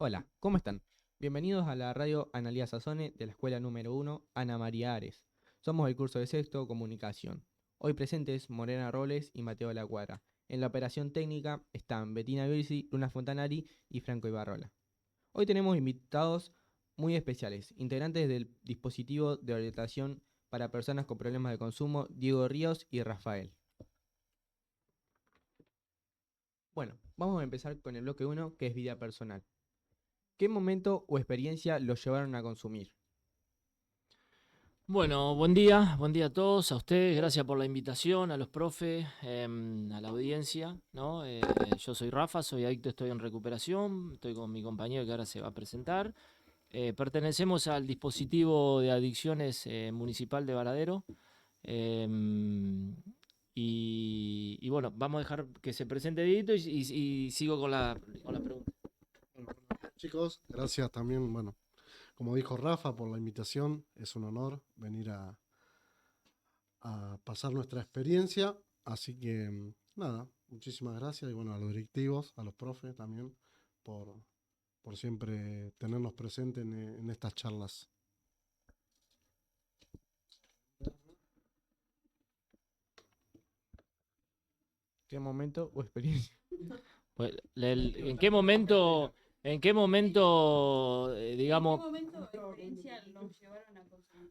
Hola, ¿cómo están? Bienvenidos a la radio Analía Sazone de la escuela número 1, Ana María Ares. Somos el curso de sexto Comunicación. Hoy presentes Morena Robles y Mateo La Cuadra. En la operación técnica están Bettina Virsi, Luna Fontanari y Franco Ibarrola. Hoy tenemos invitados muy especiales, integrantes del dispositivo de orientación para personas con problemas de consumo, Diego Ríos y Rafael. Bueno, vamos a empezar con el bloque 1, que es vida personal. ¿Qué momento o experiencia los llevaron a consumir? Bueno, buen día a todos, a ustedes, gracias por la invitación, a los profes, a la audiencia, ¿no? Yo soy Rafa, soy adicto, estoy en recuperación, estoy con mi compañero que ahora se va a presentar. Pertenecemos al dispositivo de adicciones municipal de Varadero. Y bueno, vamos a dejar que se presente Dieguito y sigo con la pregunta. Chicos, gracias también, bueno, como dijo Rafa, por la invitación. Es un honor venir a pasar nuestra experiencia. Así que, nada, muchísimas gracias. Y bueno, a los directivos, a los profes también, por, por siempre tenernos presentes en estas charlas. ¿Qué momento o experiencia? Pues, en qué momento, digamos,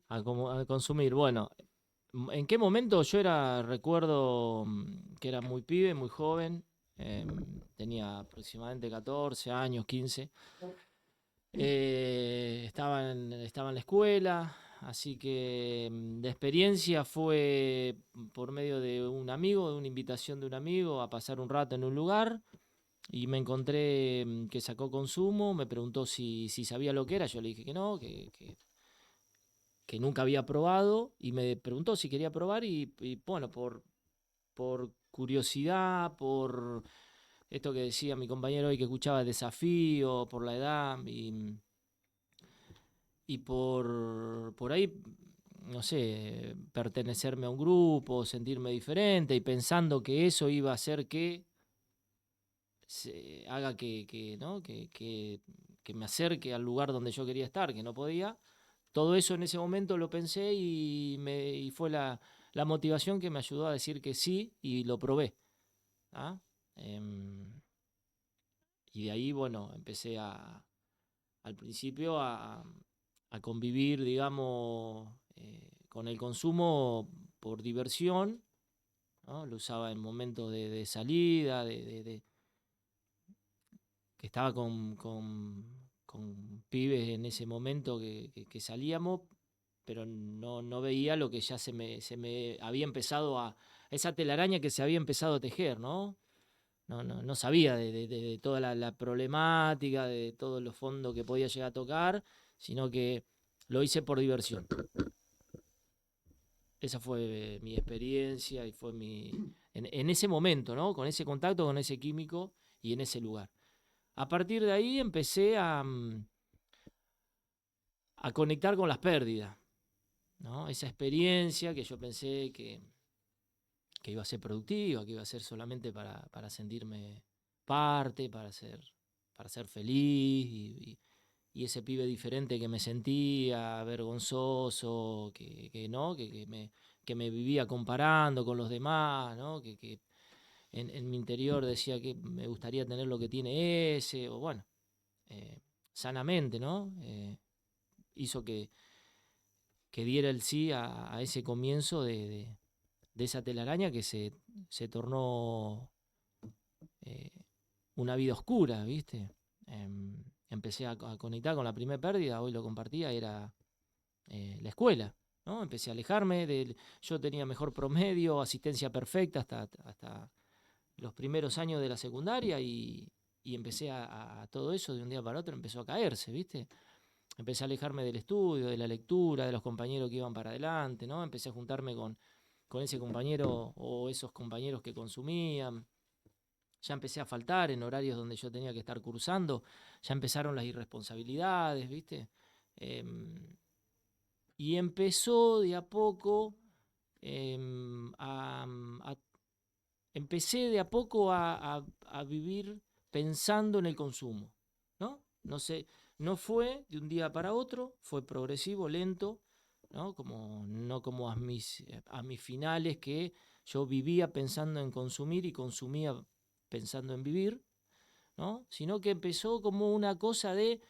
a consumir? Bueno, ¿en qué momento yo recuerdo que era muy pibe, muy joven, tenía aproximadamente 14 años, 15. Estaba en la escuela, así que la experiencia fue por medio de un amigo, de una invitación de un amigo a pasar un rato en un lugar. Y me encontré que sacó consumo, me preguntó si sabía lo que era, yo le dije que no, que nunca había probado, y me preguntó si quería probar y bueno, por curiosidad, por esto que decía mi compañero hoy que escuchaba el desafío, por la edad y por ahí, no sé, pertenecerme a un grupo, sentirme diferente y pensando que eso iba a hacer que haga ¿no? Que me acerque al lugar donde yo quería estar, que no podía. Todo eso en ese momento lo pensé y fue la motivación que me ayudó a decir que sí y lo probé. ¿Ah? Em, y de ahí, bueno, empecé al principio a convivir, digamos, con el consumo por diversión, ¿no? Lo usaba en momentos de salida, que estaba con pibes en ese momento que salíamos, pero no veía lo que ya se me había empezado esa telaraña que se había empezado a tejer, ¿no? No sabía de toda la problemática, de todos los fondos que podía llegar a tocar, sino que lo hice por diversión. Esa fue mi experiencia y fue en ese momento, ¿no? Con ese contacto, con ese químico y en ese lugar. A partir de ahí empecé a conectar con las pérdidas, ¿no? Esa experiencia que yo pensé que iba a ser productiva, que iba a ser solamente para sentirme parte, para ser feliz y ese pibe diferente que me sentía vergonzoso, que no, que me vivía comparando con los demás, ¿no? Que en mi interior decía que me gustaría tener lo que tiene ese, o bueno, sanamente, ¿no? Hizo que diera el sí a ese comienzo de esa telaraña que se tornó eh, una vida oscura, ¿viste? Empecé a conectar con la primera pérdida, hoy lo compartía, era la escuela, ¿no? Empecé a alejarme, yo tenía mejor promedio, asistencia perfecta hasta los primeros años de la secundaria y empecé a todo eso de un día para otro, empezó a caerse, ¿viste? Empecé a alejarme del estudio, de la lectura, de los compañeros que iban para adelante, ¿no? Empecé a juntarme con ese compañero o esos compañeros que consumían. Ya empecé a faltar en horarios donde yo tenía que estar cursando. Ya empezaron las irresponsabilidades, ¿viste? Em, y empezó de a poco em, a, a- empecé de a poco a vivir pensando en el consumo, ¿no? No sé, no fue de un día para otro, fue progresivo, lento, ¿no? No como a mis finales, que yo vivía pensando en consumir y consumía pensando en vivir, ¿no? Sino que empezó como una cosa de,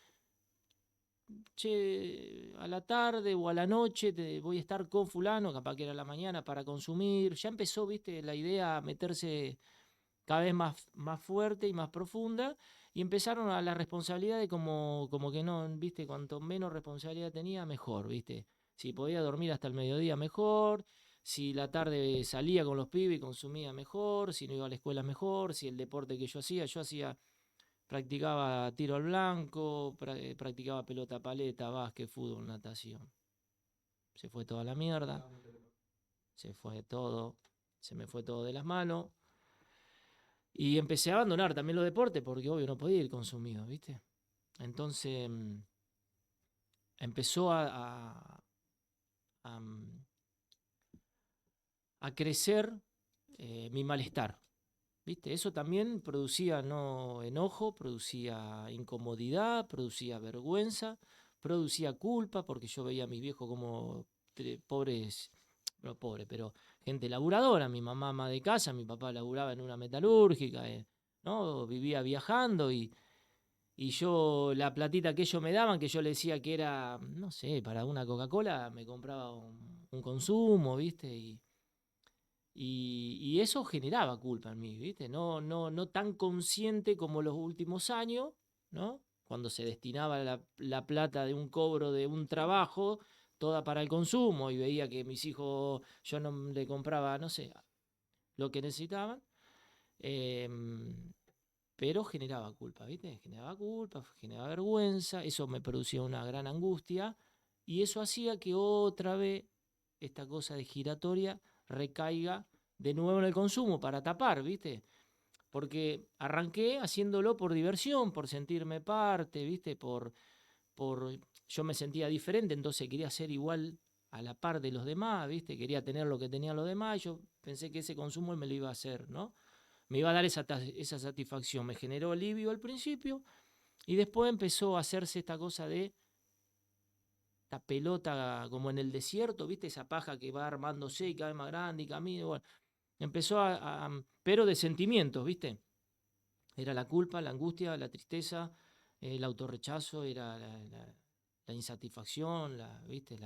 che, a la tarde o a la noche voy a estar con fulano, capaz que era a la mañana, para consumir. Ya empezó, viste, la idea a meterse cada vez más fuerte y más profunda, y empezaron a la responsabilidad de como que no, viste, cuanto menos responsabilidad tenía, mejor, viste. Si podía dormir hasta el mediodía, mejor. Si la tarde salía con los pibes y consumía, mejor. Si no iba a la escuela, mejor. Si el deporte que yo hacía, practicaba tiro al blanco, practicaba pelota paleta, básquet, fútbol, natación. Se fue toda la mierda, se fue todo, se me fue todo de las manos. Y empecé a abandonar también los deportes porque, obvio, no podía ir consumido, ¿viste? Entonces empezó a, a crecer mi malestar, ¿viste? Eso también producía no enojo, producía incomodidad, producía vergüenza, producía culpa, porque yo veía a mis viejos como pobres, no pobres, pero gente laburadora. Mi mamá ama de casa, mi papá laburaba en una metalúrgica, ¿no? Vivía viajando, y yo, la platita que ellos me daban, que yo le decía que era, no sé, para una Coca-Cola, me compraba un consumo, ¿viste? Y eso generaba culpa en mí, ¿viste? No tan consciente como los últimos años, ¿no? Cuando se destinaba la plata de un cobro de un trabajo toda para el consumo, y veía que mis hijos, yo no le compraba, no sé, lo que necesitaban. Pero generaba culpa, ¿viste? Generaba culpa, generaba vergüenza, eso me producía una gran angustia, y eso hacía que otra vez esta cosa de giratoria recaiga de nuevo en el consumo para tapar, ¿viste? Porque arranqué haciéndolo por diversión, por sentirme parte, ¿viste? Por yo me sentía diferente, entonces quería ser igual a la par de los demás, ¿viste? Quería tener lo que tenían los demás, y yo pensé que ese consumo me lo iba a hacer, ¿no? Me iba a dar esa satisfacción. Me generó alivio al principio, y después empezó a hacerse esta cosa de esta pelota como en el desierto, ¿viste? Esa paja que va armándose y cada vez más grande y camina. Bueno, empezó pero de sentimientos, ¿viste? Era la culpa, la angustia, la tristeza, el autorrechazo, era la insatisfacción, ¿viste?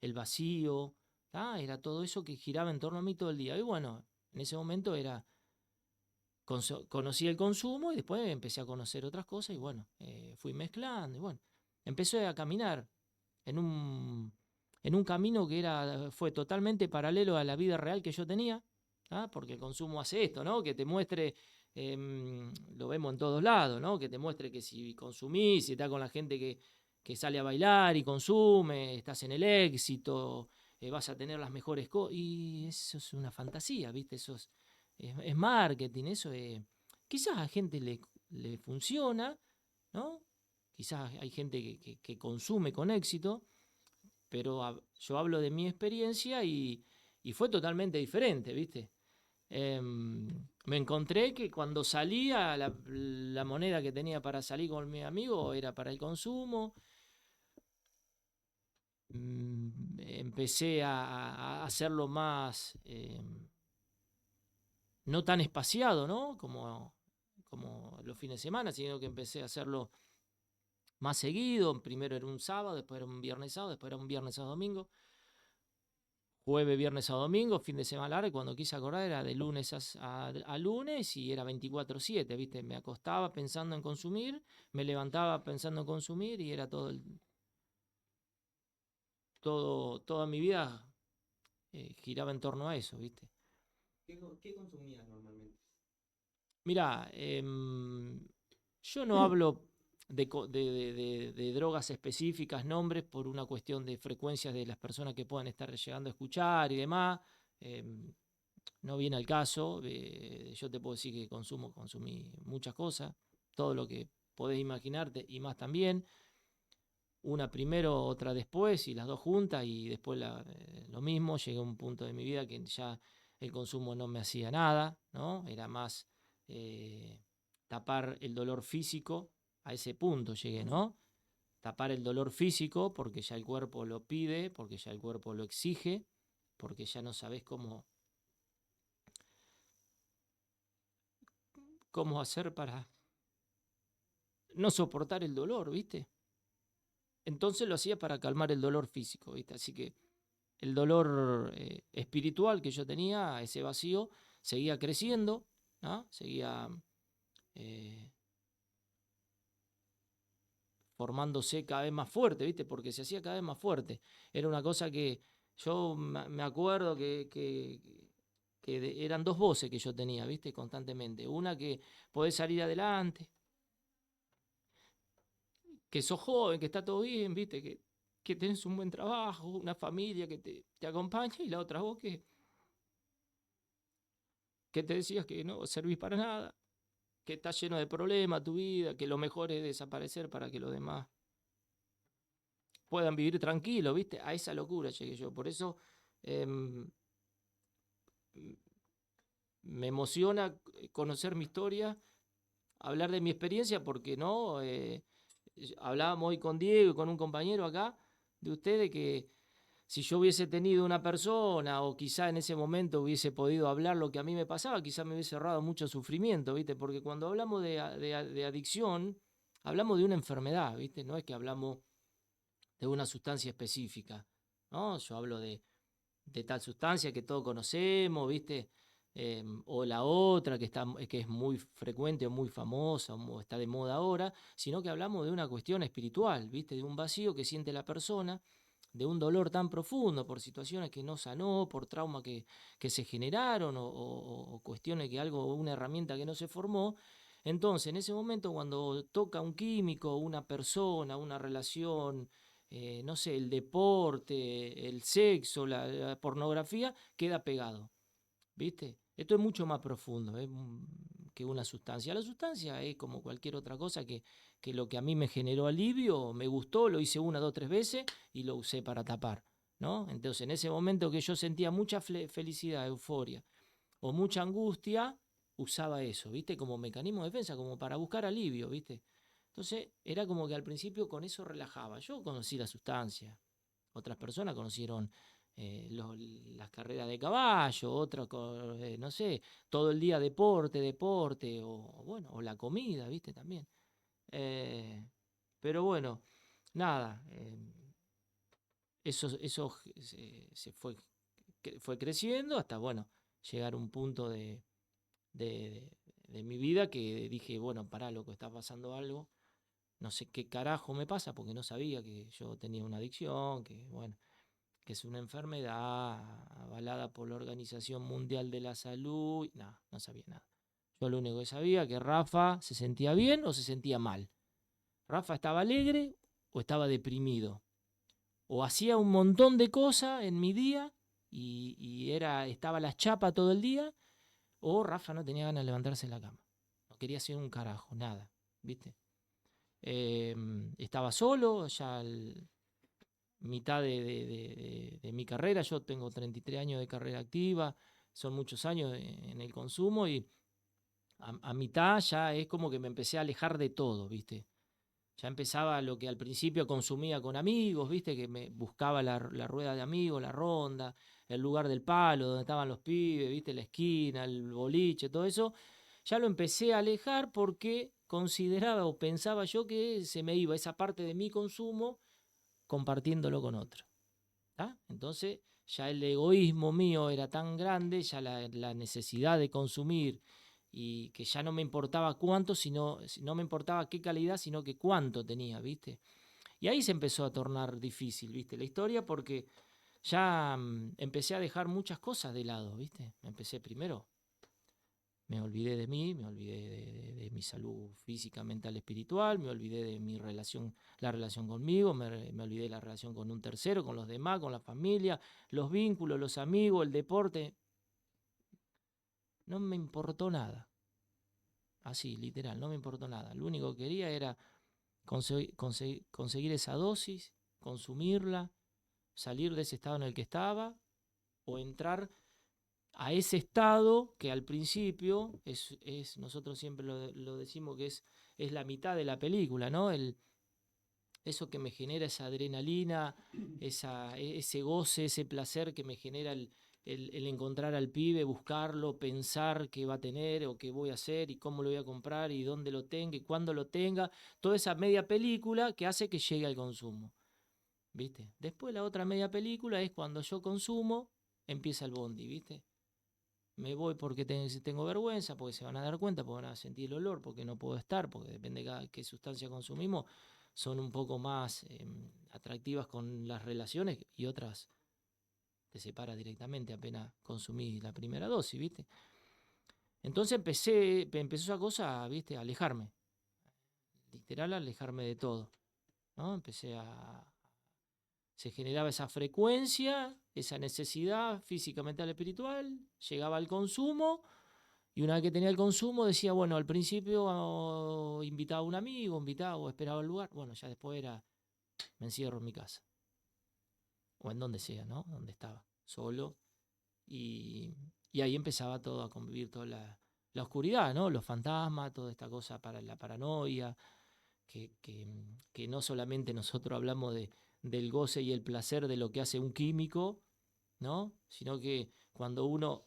El vacío. Era todo eso que giraba en torno a mí todo el día. Y bueno, en ese momento conocí el consumo, y después empecé a conocer otras cosas, y bueno, fui mezclando, y bueno, empecé a caminar en un camino que fue totalmente paralelo a la vida real que yo tenía, porque el consumo hace esto, ¿no? Que te muestre, lo vemos en todos lados, ¿no? Que te muestre que si consumís, si estás con la gente que sale a bailar y consume, estás en el éxito, vas a tener las mejores cosas, y eso es una fantasía, ¿viste? Eso es marketing, eso es. Quizás a gente le funciona, ¿no? Quizás hay gente que consume con éxito, pero yo hablo de mi experiencia, y fue totalmente diferente, ¿viste? Me encontré que cuando salía, la moneda que tenía para salir con mi amigo era para el consumo. Empecé a hacerlo más, no tan espaciado, ¿no? Como los fines de semana, sino que empecé a hacerlo más seguido. Primero era un sábado, después era un viernes sábado, después era un viernes sábado domingo, jueves, viernes a domingo, fin de semana largo. Cuando quise acordar era de lunes a lunes, y era 24/7, ¿viste? Me acostaba pensando en consumir, me levantaba pensando en consumir, y era toda mi vida giraba en torno a eso, ¿viste? ¿Qué consumías normalmente? Mirá, yo no hablo de drogas específicas, nombres, por una cuestión de frecuencias de las personas que puedan estar llegando a escuchar y demás. No viene al caso. Yo te puedo decir que consumí muchas cosas, todo lo que podés imaginarte y más también. Una primero, otra después, y las dos juntas, y después lo mismo. Llegué a un punto de mi vida que ya el consumo no me hacía nada, ¿no? Era más tapar el dolor físico, a ese punto llegué, ¿no? Tapar el dolor físico porque ya el cuerpo lo pide, porque ya el cuerpo lo exige, porque ya no sabes cómo hacer para no soportar el dolor, ¿viste? Entonces lo hacía para calmar el dolor físico, ¿viste? Así que el dolor espiritual que yo tenía, ese vacío, seguía creciendo, ¿no? Seguía eh, formándose cada vez más fuerte, ¿viste? Porque se hacía cada vez más fuerte. Era una cosa que yo me acuerdo que eran dos voces que yo tenía, ¿viste? Constantemente. Una que podés salir adelante, que sos joven, que está todo bien, ¿viste? Que tenés un buen trabajo, una familia que te acompaña, y la otra voz que te decías que no servís para nada, que está lleno de problemas tu vida, que lo mejor es desaparecer para que los demás puedan vivir tranquilos, ¿viste? A esa locura llegué yo. Por eso em, me emociona conocer mi historia, hablar de mi experiencia, porque no, hablábamos hoy con Diego y con un compañero acá de ustedes que si yo hubiese tenido una persona o quizá en ese momento hubiese podido hablar lo que a mí me pasaba, quizá me hubiese ahorrado mucho sufrimiento, ¿viste? Porque cuando hablamos de adicción, hablamos de una enfermedad, ¿viste? No es que hablamos de una sustancia específica, ¿no? Yo hablo de tal sustancia que todos conocemos, ¿viste? O la otra que es muy frecuente o muy famosa o está de moda ahora, sino que hablamos de una cuestión espiritual, ¿viste? De un vacío que siente la persona, de un dolor tan profundo por situaciones que no sanó, por traumas que se generaron o cuestiones que algo, una herramienta que no se formó. Entonces, en ese momento, cuando toca un químico, una persona, una relación, no sé, el deporte, el sexo, la pornografía, queda pegado, ¿viste? Esto es mucho más profundo que una sustancia. La sustancia es como cualquier otra cosa que lo que a mí me generó alivio, me gustó, lo hice una, dos, tres veces y lo usé para tapar, ¿no? Entonces, en ese momento que yo sentía mucha felicidad, euforia o mucha angustia, usaba eso, ¿viste? Como mecanismo de defensa, como para buscar alivio, ¿viste? Entonces, era como que al principio con eso relajaba. Yo conocí la sustancia, otras personas conocieron las carreras de caballo, otros, no sé, todo el día deporte, o bueno, o la comida, ¿viste? También. Eh, pero bueno, nada, eso fue creciendo hasta, bueno, llegar a un punto de, de mi vida que dije, bueno, pará, loco, está pasando algo. No sé qué carajo me pasa porque no sabía que yo tenía una adicción, que bueno, que es una enfermedad avalada por la Organización Mundial de la Salud. No, no sabía nada. Yo lo único que sabía que Rafa se sentía bien o se sentía mal. Rafa estaba alegre o estaba deprimido. O hacía un montón de cosas en mi día estaba a la chapa todo el día, o Rafa no tenía ganas de levantarse de la cama. No quería hacer un carajo, nada, ¿viste? Estaba solo, ya mitad de mi carrera. Yo tengo 33 años de carrera activa, son muchos años en el consumo y a mitad ya es como que me empecé a alejar de todo, ¿viste? Ya empezaba lo que al principio consumía con amigos, ¿viste? Que me buscaba la rueda de amigos, la ronda, el lugar del palo, donde estaban los pibes, ¿viste? La esquina, el boliche, todo eso. Ya lo empecé a alejar porque consideraba o pensaba yo que se me iba esa parte de mi consumo compartiéndolo con otro. Entonces ya el egoísmo mío era tan grande, ya la necesidad de consumir y que ya no me importaba cuánto, no me importaba qué calidad, sino que cuánto tenía, ¿viste? Y ahí se empezó a tornar difícil, ¿viste? La historia porque ya empecé a dejar muchas cosas de lado, ¿viste? Empecé primero, me olvidé de mí, me olvidé de mi salud física, mental, espiritual, me olvidé de mi relación, la relación conmigo, me olvidé de la relación con un tercero, con los demás, con la familia, los vínculos, los amigos, el deporte. No me importó nada. Así, literal, no me importó nada. Lo único que quería era conseguir esa dosis, consumirla, salir de ese estado en el que estaba o entrar a ese estado que al principio nosotros siempre lo decimos que es es la mitad de la película, ¿no? Eso que me genera esa adrenalina, ese goce, ese placer que me genera el encontrar al pibe, buscarlo, pensar qué va a tener o qué voy a hacer y cómo lo voy a comprar y dónde lo tenga y cuándo lo tenga. Toda esa media película que hace que llegue al consumo, ¿viste? Después la otra media película es cuando yo consumo, empieza el bondi, ¿viste? Me voy porque tengo vergüenza, porque se van a dar cuenta, porque van a sentir el olor, porque no puedo estar, porque depende de qué sustancia consumimos, son un poco más atractivas con las relaciones y otras te separas directamente apenas consumís la primera dosis, ¿viste? Entonces empezó esa cosa, ¿viste? A alejarme, literal, a alejarme de todo, ¿no? Se generaba esa frecuencia, esa necesidad física, mental, espiritual, llegaba al consumo. Y una vez que tenía el consumo, decía, bueno, al principio invitaba a un amigo, invitaba o esperaba el lugar. Bueno, ya después me encierro en mi casa. O en donde sea, ¿no? Donde estaba, solo. Y, y ahí empezaba todo a convivir, toda la oscuridad, ¿no? Los fantasmas, toda esta cosa para la paranoia, que no solamente nosotros hablamos del goce y el placer de lo que hace un químico, ¿no? Sino que cuando uno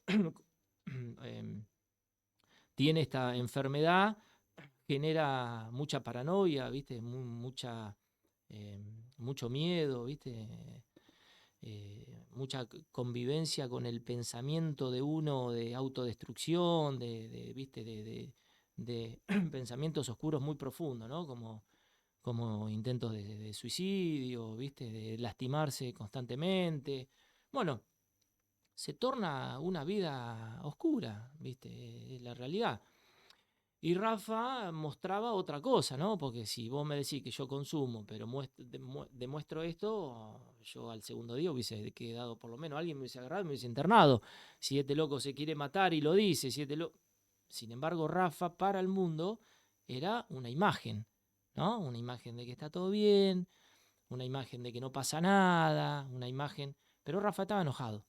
tiene esta enfermedad, genera mucha paranoia, ¿viste? Eh, mucho miedo, ¿viste? Mucha convivencia con el pensamiento de uno de autodestrucción, ¿viste? De pensamientos oscuros muy profundos, ¿no? Como intentos de suicidio, ¿viste? De lastimarse constantemente. Bueno, se torna una vida oscura, ¿viste? Es la realidad. Y Rafa mostraba otra cosa, ¿no? Porque si vos me decís que yo consumo, pero demuestro esto, yo al segundo día hubiese quedado, por lo menos alguien me hubiese agarrado y me hubiese internado. Si este loco se quiere matar y lo dice, Sin embargo, Rafa para el mundo era una imagen, ¿no? Una imagen de que está todo bien, una imagen de que no pasa nada, una imagen... Pero Rafa estaba enojado,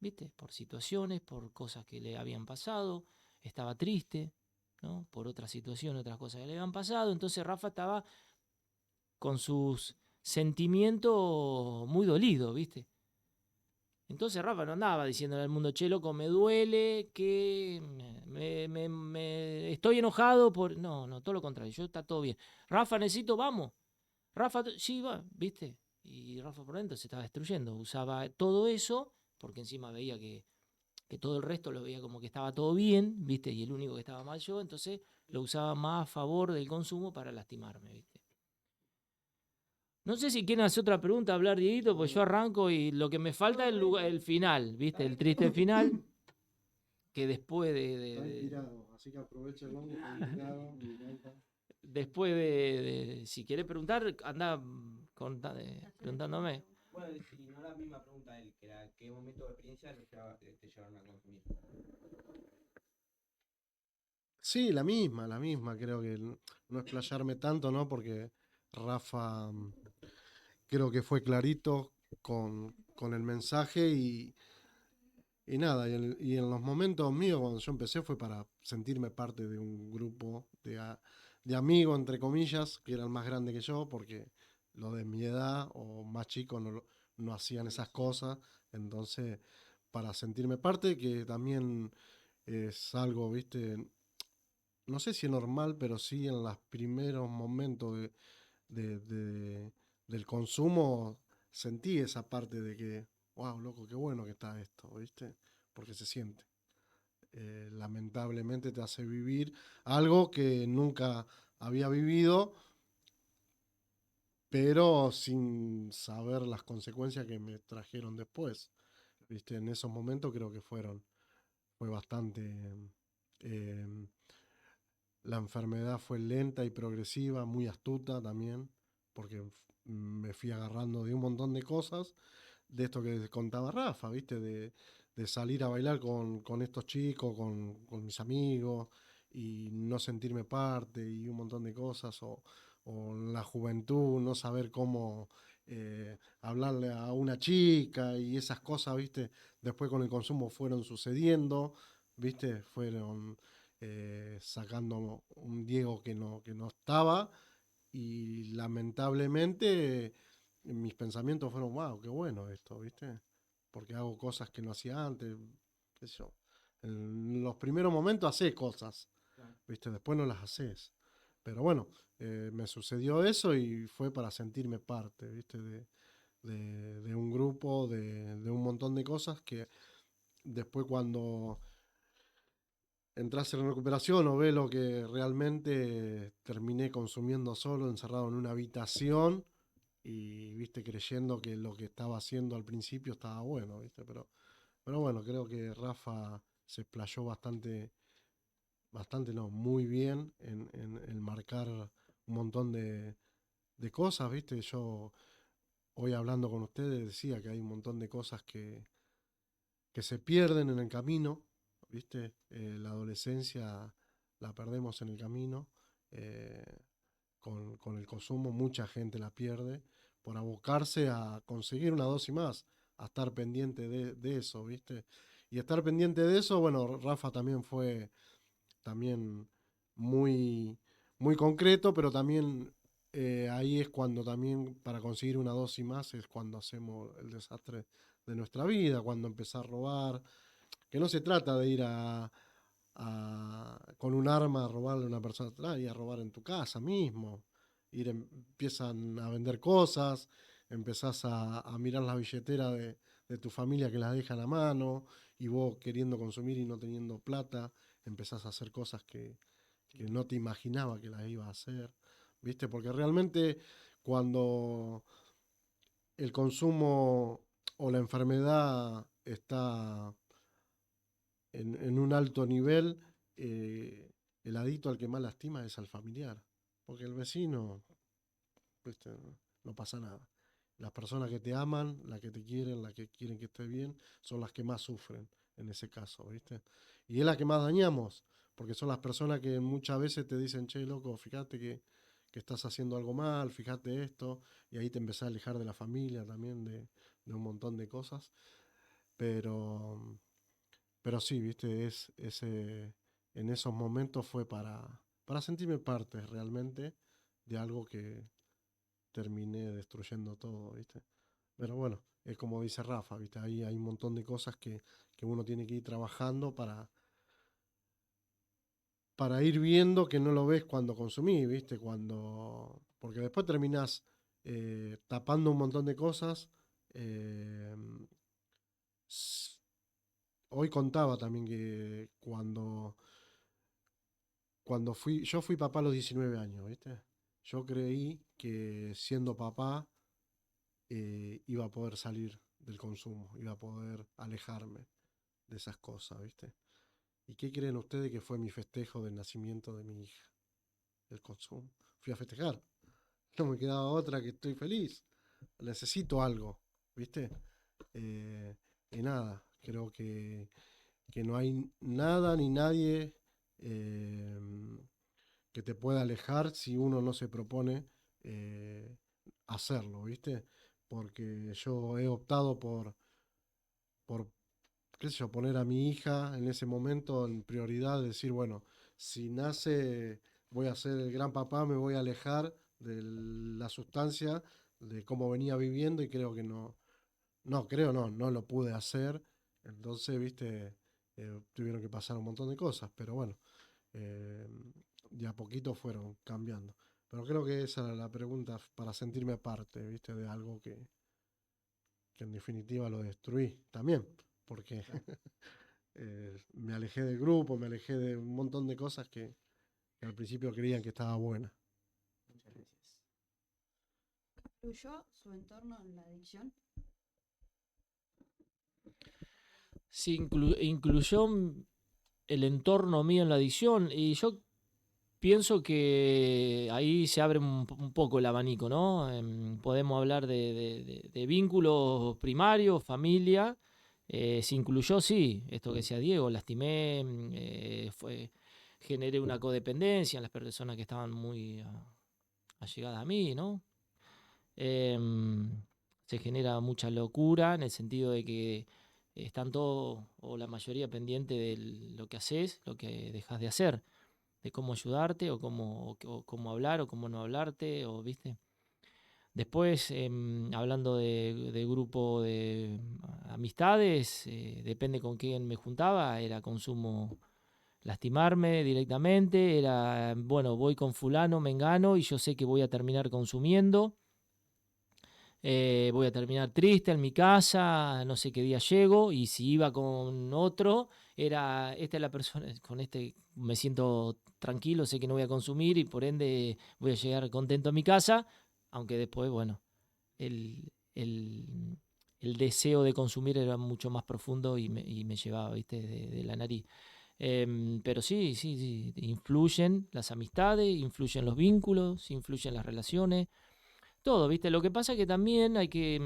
¿viste? Por situaciones, por cosas que le habían pasado, estaba triste, ¿no? Por otras situaciones, otras cosas que le habían pasado. Entonces Rafa estaba con sus sentimientos muy dolido, ¿viste? Entonces Rafa no andaba diciéndole al mundo, che, loco, me duele, que estoy enojado por... No, no, todo lo contrario, yo está todo bien. Rafa, necesito, vamos. Rafa, sí, va, ¿viste? Y Rafa por dentro se estaba destruyendo. Usaba todo eso, porque encima veía que todo el resto lo veía como que estaba todo bien, ¿viste? Y el único que estaba mal yo, entonces lo usaba más a favor del consumo para lastimarme, ¿viste? No sé si quieren hacer otra pregunta, hablar Dieguito, pues yo arranco y lo que me falta es el final, ¿viste? El triste final, que después Está inspirado, así que aprovecha el nombre, está inspirado, me encanta. después si querés preguntar, anda preguntándome. Bueno, si no la misma pregunta a él, que era qué momento de experiencia te llevaron a consumir. Sí, la misma, creo que no explayarme tanto, ¿no? Porque Rafa creo que fue clarito con el mensaje y nada, y en los momentos míos cuando yo empecé fue para sentirme parte de un grupo de amigos, entre comillas, que eran más grandes que yo, porque los de mi edad o más chicos no hacían esas cosas, entonces para sentirme parte, que también es algo, viste, no sé si es normal, pero sí en los primeros momentos del consumo sentí esa parte de que, wow, loco, qué bueno que está esto, ¿viste? Porque se siente. Lamentablemente te hace vivir algo que nunca había vivido, pero sin saber las consecuencias que me trajeron después. ¿Viste? En esos momentos creo que fue bastante... eh, la enfermedad fue lenta y progresiva, muy astuta también, porque me fui agarrando de un montón de cosas, de esto que contaba Rafa, ¿viste? De salir a bailar con estos chicos, con mis amigos, y no sentirme parte, y un montón de cosas, o en la juventud, no saber cómo hablarle a una chica, y esas cosas, ¿viste? Después con el consumo fueron sucediendo, ¿viste? Fueron sacando un Diego que no estaba, y lamentablemente mis pensamientos fueron, wow, qué bueno esto, ¿viste? Porque hago cosas que no hacía antes, qué sé yo. En los primeros momentos haces cosas, ¿viste? Después no las haces. Pero bueno, me sucedió eso y fue para sentirme parte, ¿viste? De un grupo, de un montón de cosas que después cuando entras en recuperación o ves lo que realmente terminé consumiendo solo, encerrado en una habitación y, viste, creyendo que lo que estaba haciendo al principio estaba bueno, viste, pero bueno, creo que Rafa se explayó bastante no, muy bien en marcar un montón de cosas, viste. Yo hoy hablando con ustedes decía que hay un montón de cosas que se pierden en el camino, viste. La adolescencia la perdemos en el camino, eh, con el consumo mucha gente la pierde por abocarse a conseguir una dosis más, a estar pendiente de eso, viste. Y estar pendiente de eso, bueno, Rafa también fue también muy, muy concreto, pero también ahí es cuando también para conseguir una dosis más es cuando hacemos el desastre de nuestra vida, cuando empezás a robar, que no se trata de ir con un arma a robarle a una persona atrás y a robar en tu casa mismo. Empiezan a vender cosas, empezás a mirar la billetera de tu familia que las dejan a mano y vos queriendo consumir y no teniendo plata, empezás a hacer cosas que no te imaginaba que las ibas a hacer, ¿viste? Porque realmente cuando el consumo o la enfermedad está en un alto nivel, eh, el adicto al que más lastima es al familiar. Porque el vecino, ¿viste? No pasa nada. Las personas que te aman, las que te quieren, las que quieren que estés bien, son las que más sufren en ese caso, ¿viste? Y es la que más dañamos, porque son las personas que muchas veces te dicen, che, loco, fíjate que estás haciendo algo mal, fíjate esto, y ahí te empezás a alejar de la familia también, de un montón de cosas. Pero pero sí, viste, en esos momentos fue para sentirme parte realmente de algo que terminé destruyendo todo, viste. Pero bueno, es como dice Rafa, viste, ahí hay un montón de cosas que uno tiene que ir trabajando para ir viendo que no lo ves cuando consumís, viste, porque después terminás tapando un montón de cosas. eh, s- Hoy contaba también que yo fui papá a los 19 años, ¿viste? Yo creí que siendo papá iba a poder salir del consumo, iba a poder alejarme de esas cosas, ¿viste? ¿Y qué creen ustedes que fue mi festejo del nacimiento de mi hija? El consumo. Fui a festejar. No me quedaba otra que estoy feliz. Necesito algo, ¿viste? Eh, y nada, creo que no hay nada ni nadie eh, que te pueda alejar si uno no se propone eh, hacerlo, ¿viste? Porque yo he optado por, qué sé yo, poner a mi hija en ese momento en prioridad, decir, bueno, si nace voy a ser el gran papá, me voy a alejar de la sustancia, de cómo venía viviendo y creo que no lo pude hacer. Entonces, viste, tuvieron que pasar un montón de cosas, pero bueno, eh, de a poquito fueron cambiando. Pero creo que esa era la pregunta para sentirme parte, viste, de algo que en definitiva lo destruí también, porque me alejé del grupo, me alejé de un montón de cosas que al principio creían que estaba buena. Muchas gracias. ¿Influyó su entorno en la adicción? Sí, incluyó el entorno mío en la adicción y yo pienso que ahí se abre un poco el abanico, ¿no? Podemos hablar de vínculos primarios, familia. Se incluyó, sí, esto que decía Diego, lastimé, generé una codependencia en las personas que estaban muy allegadas a mí, ¿no? Em, Se genera mucha locura en el sentido de que están todos o la mayoría pendiente de lo que haces, lo que dejas de hacer, de cómo ayudarte o cómo hablar o cómo no hablarte, o viste. Después, hablando de grupo de amistades, depende con quién me juntaba, era consumo, lastimarme directamente, era, bueno, voy con fulano, mengano, y yo sé que voy a terminar consumiendo, voy a terminar triste en mi casa, no sé qué día llego, y si iba con otro, era, esta es la persona, con este me siento tranquilo, sé que no voy a consumir y por ende voy a llegar contento a mi casa, aunque después, bueno, el deseo de consumir era mucho más profundo y me llevaba, ¿viste? De la nariz. Pero sí, sí, sí, influyen las amistades, influyen los vínculos, influyen las relaciones, todo, ¿viste? Lo que pasa es que también hay que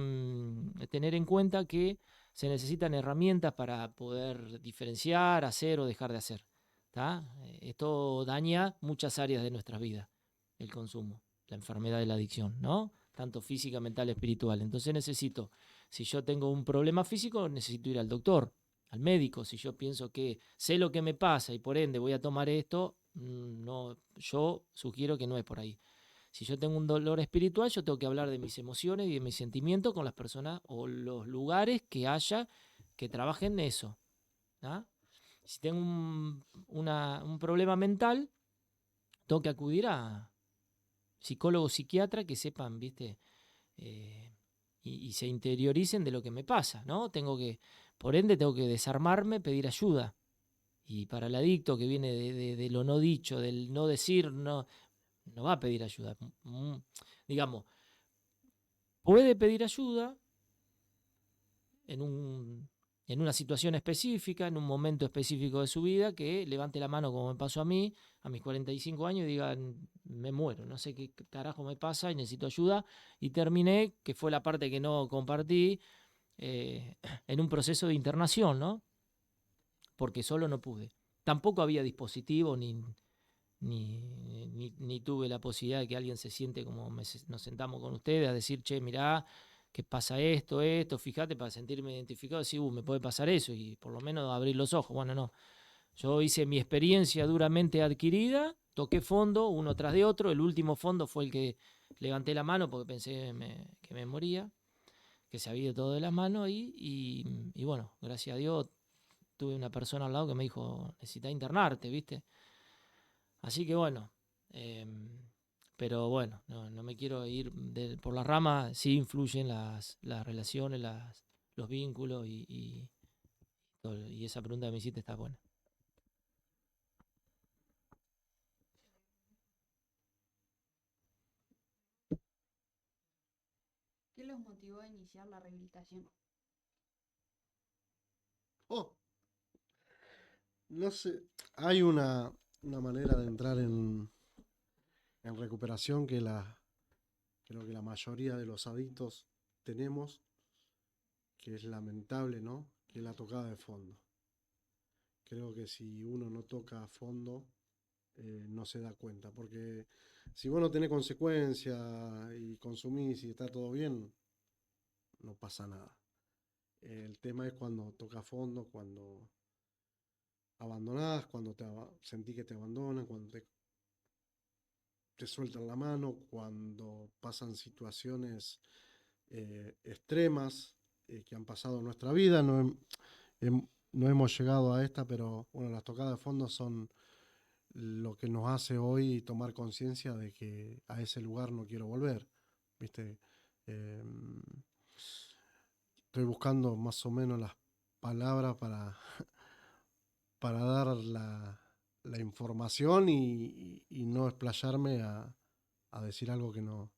tener en cuenta que se necesitan herramientas para poder diferenciar, hacer o dejar de hacer. ¿Tá? Esto daña muchas áreas de nuestras vidas, el consumo, la enfermedad de la adicción, ¿no? Tanto física, mental, espiritual. Entonces necesito, si yo tengo un problema físico, necesito ir al doctor, al médico. Si yo pienso que sé lo que me pasa y por ende voy a tomar esto, no, yo sugiero que no es por ahí. Si yo tengo un dolor espiritual, yo tengo que hablar de mis emociones y de mis sentimientos con las personas o los lugares que haya que trabajen eso. ¿Ah? Si tengo un problema mental, tengo que acudir a psicólogos, psiquiatras que sepan, ¿viste? Y se interioricen de lo que me pasa, ¿no? Por ende, tengo que desarmarme, pedir ayuda. Y para el adicto que viene de lo no dicho, del no decir, no va a pedir ayuda. Digamos, puede pedir ayuda en, en una situación específica, en un momento específico de su vida, que levante la mano como me pasó a mí, a mis 45 años, y diga, me muero, no sé qué carajo me pasa y necesito ayuda. Y terminé, que fue la parte que no compartí, en un proceso de internación, ¿no? Porque solo no pude. Tampoco había dispositivo ni tuve la posibilidad de que alguien se siente como nos sentamos con ustedes a decir, che, mirá, que pasa esto, fíjate, para sentirme identificado, decir, me puede pasar eso y por lo menos abrir los ojos. Bueno, no. Yo hice mi experiencia duramente adquirida, toqué fondo uno tras de otro. El último fondo fue el que levanté la mano porque pensé que me moría, que se había ido todo de las manos y bueno, gracias a Dios tuve una persona al lado que me dijo, necesitas internarte, ¿viste? Así que bueno, pero bueno, no me quiero ir por la rama, sí influyen las relaciones, los vínculos y esa pregunta que me hiciste está buena. ¿Qué los motivó a iniciar la rehabilitación? Oh, no sé, hay una manera de entrar en recuperación que creo que la mayoría de los adictos tenemos, que es lamentable, ¿no? Que es la tocada de fondo. Creo que si uno no toca a fondo, no se da cuenta, porque si vos no tenés consecuencias y consumís y está todo bien, no pasa nada. El tema es cuando toca a fondo, cuando abandonás, cuando sentís que te abandonan, cuando te sueltan la mano, cuando pasan situaciones extremas que han pasado en nuestra vida. No hemos llegado a esta, pero bueno, las tocadas de fondo son lo que nos hace hoy tomar conciencia de que a ese lugar no quiero volver. ¿Viste? Eh, Estoy buscando más o menos las palabras para dar la información y no explayarme a decir algo que no,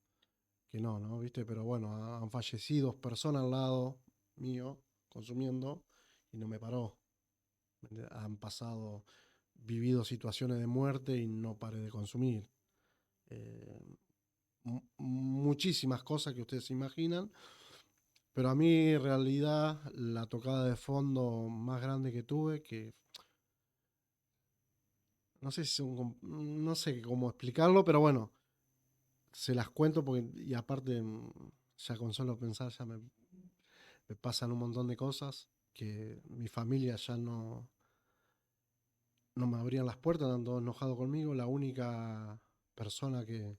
¿viste? Pero bueno, han fallecido personas al lado mío consumiendo y no me paró. Han vivido situaciones de muerte y no paré de consumir. Muchísimas cosas que ustedes se imaginan, pero a mí en realidad la tocada de fondo más grande que tuve, que no sé no sé cómo explicarlo, pero bueno, se las cuento porque, y aparte, ya con solo pensar ya me pasan un montón de cosas que mi familia ya no me abrían las puertas, estaban todos enojados conmigo. La única persona que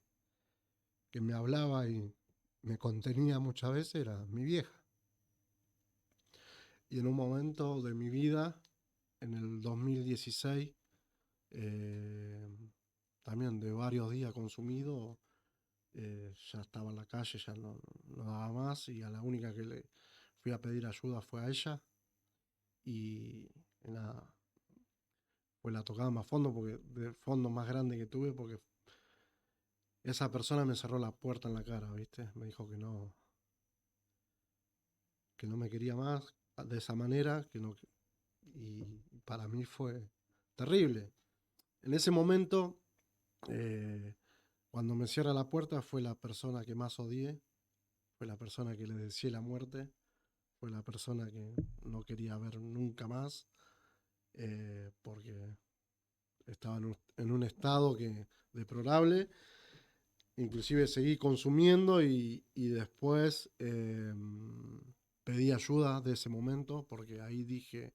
me hablaba y me contenía muchas veces era mi vieja. Y en un momento de mi vida, en el 2016, también de varios días consumido, ya estaba en la calle, ya no daba más, y a la única que le fui a pedir ayuda fue a ella. Y nada, fue la tocada más fondo, porque de fondo más grande que tuve, porque esa persona me cerró la puerta en la cara, ¿viste? Me dijo que no me quería más de esa manera, y para mí fue terrible. En ese momento, cuando me cierra la puerta, fue la persona que más odié, fue la persona que le deseé la muerte, fue la persona que no quería ver nunca más, porque estaba en un estado deplorable. Inclusive seguí consumiendo y después pedí ayuda de ese momento, porque ahí dije,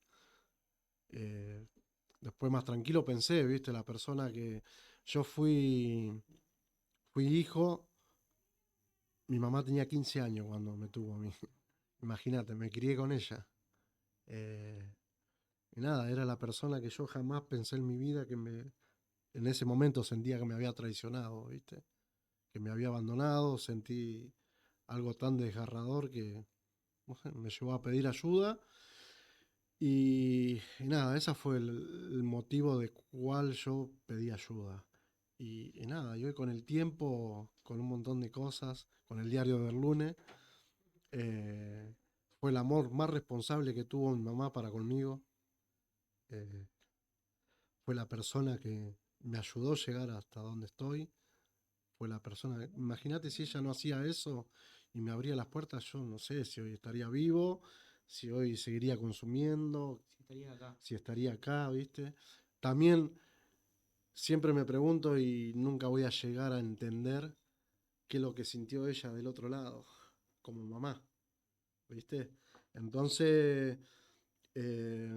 eh, después más tranquilo pensé, viste, la persona que yo fui hijo. Mi mamá tenía 15 años cuando me tuvo a mí. Imagínate, me crié con ella. Eh, y nada, era la persona que yo jamás pensé en mi vida en ese momento sentía que me había traicionado, ¿viste? Que me había abandonado, sentí algo tan desgarrador que no sé, me llevó a pedir ayuda. Y nada, ese fue el motivo de cual yo pedí ayuda. Y nada, y hoy con el tiempo, con un montón de cosas, con el diario del lunes, eh, fue el amor más responsable que tuvo mi mamá para conmigo. Eh, Fue la persona que me ayudó a llegar hasta donde estoy. Fue la persona, imagínate si ella no hacía eso y me abría las puertas, yo no sé si hoy estaría vivo, si hoy seguiría consumiendo, Sí, estaría acá. si estaría acá, ¿viste? También siempre me pregunto y nunca voy a llegar a entender qué es lo que sintió ella del otro lado, como mamá, ¿viste? Entonces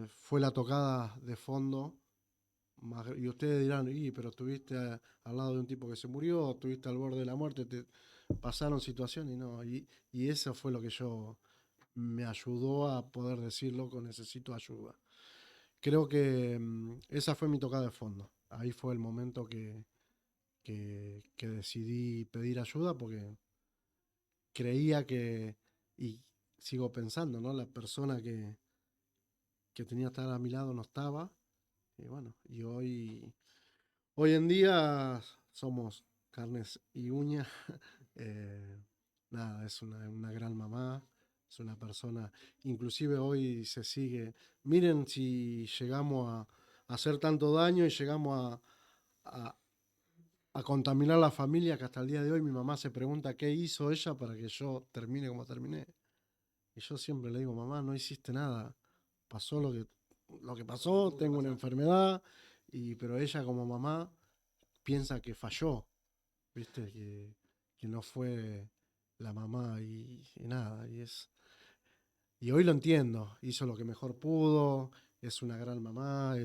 fue la tocada de fondo. Y ustedes dirán, pero estuviste al lado de un tipo que se murió, estuviste al borde de la muerte, te pasaron situaciones y no. Y eso fue lo que me ayudó a poder decir, loco, necesito ayuda. Creo que esa fue mi tocada de fondo. Ahí fue el momento que decidí pedir ayuda, porque creía y sigo pensando, ¿no? La persona que tenía que estar a mi lado no estaba. Y bueno, hoy en día somos carnes y uñas. eh, Nada, es una gran mamá, es una persona, inclusive hoy se sigue. Miren si llegamos a hacer tanto daño y llegamos a, a contaminar la familia, que hasta el día de hoy mi mamá se pregunta qué hizo ella para que yo termine como terminé. Y yo siempre le digo, mamá, no hiciste nada. Pasó lo que pasó, tengo una enfermedad, pero ella como mamá piensa que falló, ¿viste? Que no fue la mamá y nada. Y hoy lo entiendo, hizo lo que mejor pudo, es una gran mamá,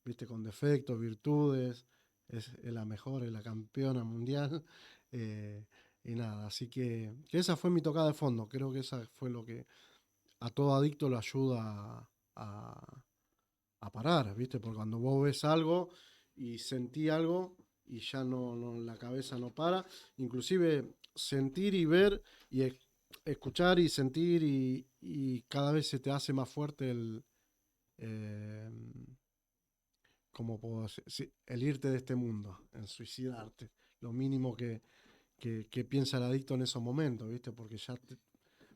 ¿viste? Con defectos, virtudes, es la mejor, es la campeona mundial. eh, y nada, así que esa fue mi tocada de fondo. Creo que esa fue lo que a todo adicto lo ayuda a parar, ¿viste? Porque cuando vos ves algo y sentí algo y ya la cabeza no para, inclusive sentir y ver y escuchar y sentir y cada vez se te hace más fuerte eh, ¿cómo puedo decir? Sí, el irte de este mundo, el suicidarte. Lo mínimo que piensa el adicto en esos momentos, ¿viste? Porque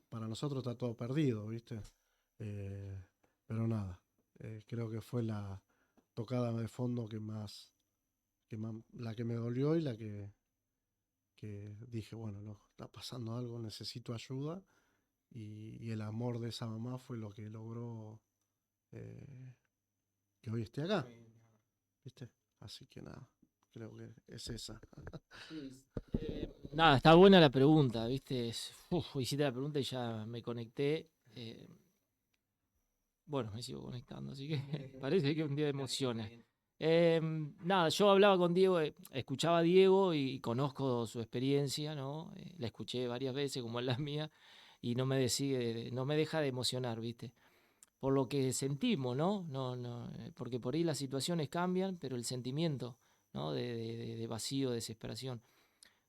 para nosotros está todo perdido, ¿viste? Eh, pero nada, creo que fue la tocada de fondo la que me dolió y que dije, bueno, no, está pasando algo, necesito ayuda. Y el amor de esa mamá fue lo que logró eh, que hoy esté acá, ¿viste? Así que nada, creo que es esa. Sí, nada, está buena la pregunta, ¿viste? Hiciste la pregunta y ya me conecté. Bueno, me sigo conectando, así que parece que es un día de emociones. Nada, yo hablaba con Diego, escuchaba a Diego y conozco su experiencia, ¿no? La escuché varias veces, como es la mía, y no me deja de emocionar, ¿viste? Por lo que sentimos, ¿no? Porque por ahí las situaciones cambian, pero el sentimiento, ¿no? De vacío, de desesperación.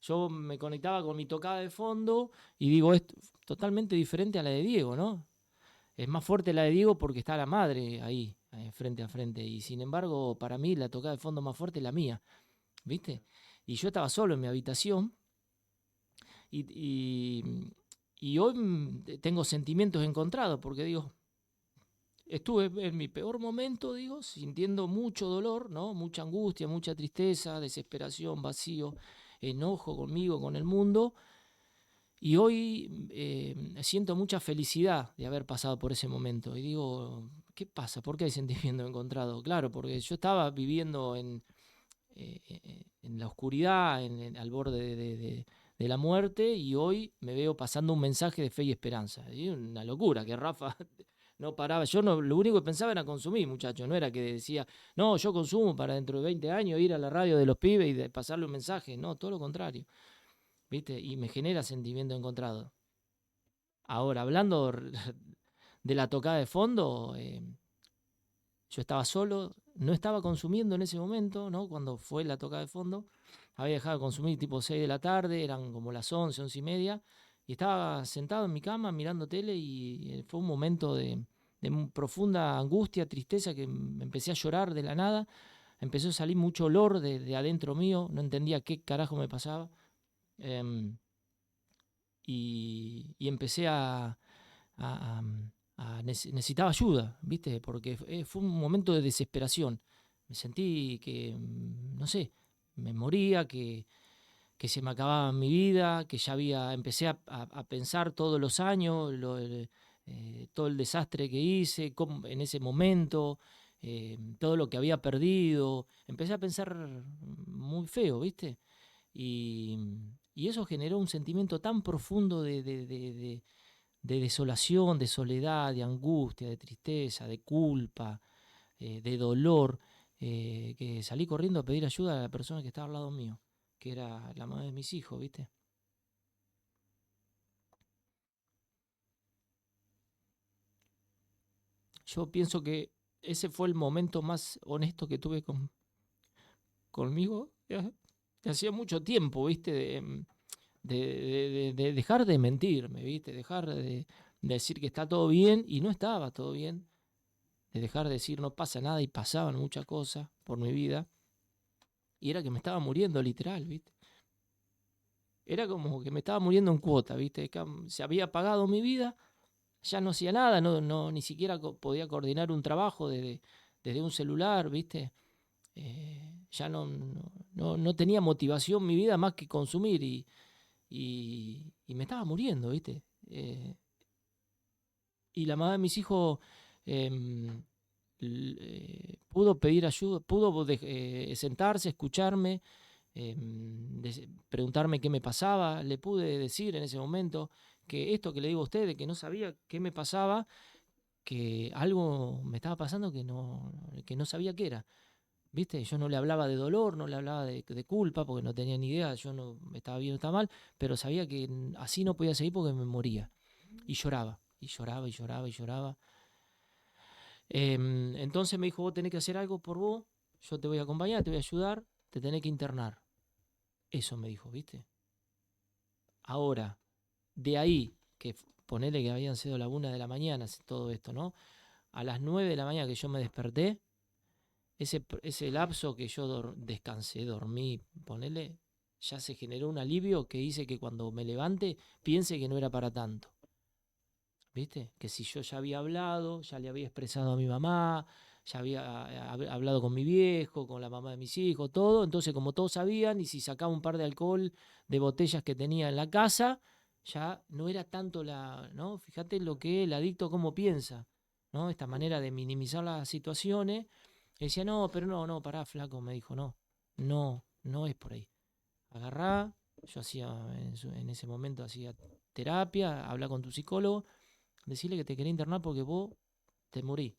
Yo me conectaba con mi tocada de fondo y digo, es totalmente diferente a la de Diego, ¿no? Es más fuerte la de Diego porque está la madre ahí, frente a frente. Y sin embargo, para mí la tocada de fondo más fuerte es la mía, ¿viste? Y yo estaba solo en mi habitación y, y, y hoy tengo sentimientos encontrados porque digo, estuve en mi peor momento, digo, sintiendo mucho dolor, ¿no? Mucha angustia, mucha tristeza, desesperación, vacío, enojo conmigo, con el mundo. Y hoy siento mucha felicidad de haber pasado por ese momento. Y digo, ¿qué pasa? ¿Por qué hay sentimiento encontrado? Claro, porque yo estaba viviendo en la oscuridad, al borde de la muerte, y hoy me veo pasando un mensaje de fe y esperanza. Y una locura, que Rafa no paraba. Yo no, lo único que pensaba era consumir, muchachos. No era que decía, no, yo consumo para dentro de 20 años ir a la radio de los pibes y pasarle un mensaje. No, todo lo contrario. ¿Viste? Y me genera sentimiento encontrado. Ahora, hablando de la tocada de fondo, yo estaba solo, no estaba consumiendo en ese momento, ¿no? Cuando fue la tocada de fondo, había dejado de consumir tipo 6 de la tarde, eran como las 11, 11 y media, y estaba sentado en mi cama mirando tele y fue un momento de profunda angustia, tristeza, que empecé a llorar de la nada, empezó a salir mucho olor de adentro mío, no entendía qué carajo me pasaba. Em, y empecé a- necesitaba ayuda, ¿viste? Porque fue un momento de desesperación. Me sentí que, no sé, me moría, que se me acababa mi vida, que ya empecé a pensar todos los años, todo el desastre que hice en ese momento, todo lo que había perdido. Empecé a pensar muy feo, ¿viste? Y, y eso generó un sentimiento tan profundo de desolación, de soledad, de angustia, de tristeza, de culpa, de dolor, que salí corriendo a pedir ayuda a la persona que estaba al lado mío, que era la madre de mis hijos, ¿viste? Yo pienso que ese fue el momento más honesto que tuve conmigo, de hacía mucho tiempo, ¿viste? De dejar de mentirme, ¿viste? Dejar de decir que está todo bien y no estaba todo bien. De dejar de decir no pasa nada y pasaban muchas cosas por mi vida. Y era que me estaba muriendo literal, ¿viste? Era como que me estaba muriendo en cuota, ¿viste? Se había apagado mi vida, ya no hacía nada, ni siquiera podía coordinar un trabajo desde un celular, ¿viste? Ya no tenía motivación mi vida más que consumir y me estaba muriendo, ¿viste? Y la madre de mis hijos em, pudo pedir ayuda, pudo sentarse, escucharme, preguntarme qué me pasaba. Le pude decir en ese momento que esto que le digo a ustedes, que no sabía qué me pasaba, que algo me estaba pasando que no sabía qué era. ¿Viste? Yo no le hablaba de dolor, no le hablaba de culpa, porque no tenía ni idea, yo no me estaba bien o estaba mal, pero sabía que así no podía seguir porque me moría. Y lloraba, y lloraba, y lloraba, y lloraba. Entonces me dijo, vos tenés que hacer algo por vos, yo te voy a acompañar, te voy a ayudar, te tenés que internar. Eso me dijo, ¿viste? Ahora, de ahí, que ponele que habían sido la 1 de la mañana, todo esto, ¿no? A las 9 de la mañana que yo me desperté, ese lapso que yo descansé, dormí, ponele, ya se generó un alivio que hice que cuando me levante piense que no era para tanto. ¿Viste? Que si yo ya había hablado, ya le había expresado a mi mamá, ya había hablado con mi viejo, con la mamá de mis hijos, todo. Entonces, como todos sabían, y si sacaba un par de alcohol de botellas que tenía en la casa, ya no era tanto ¿no? Fíjate lo que el adicto cómo piensa, ¿no? Esta manera de minimizar las situaciones. Y decía, no, pero no, pará, flaco, me dijo, no es por ahí. Agarrá, yo hacía, en ese momento hacía terapia, habla con tu psicólogo. Decirle que te quería internar porque vos te morí.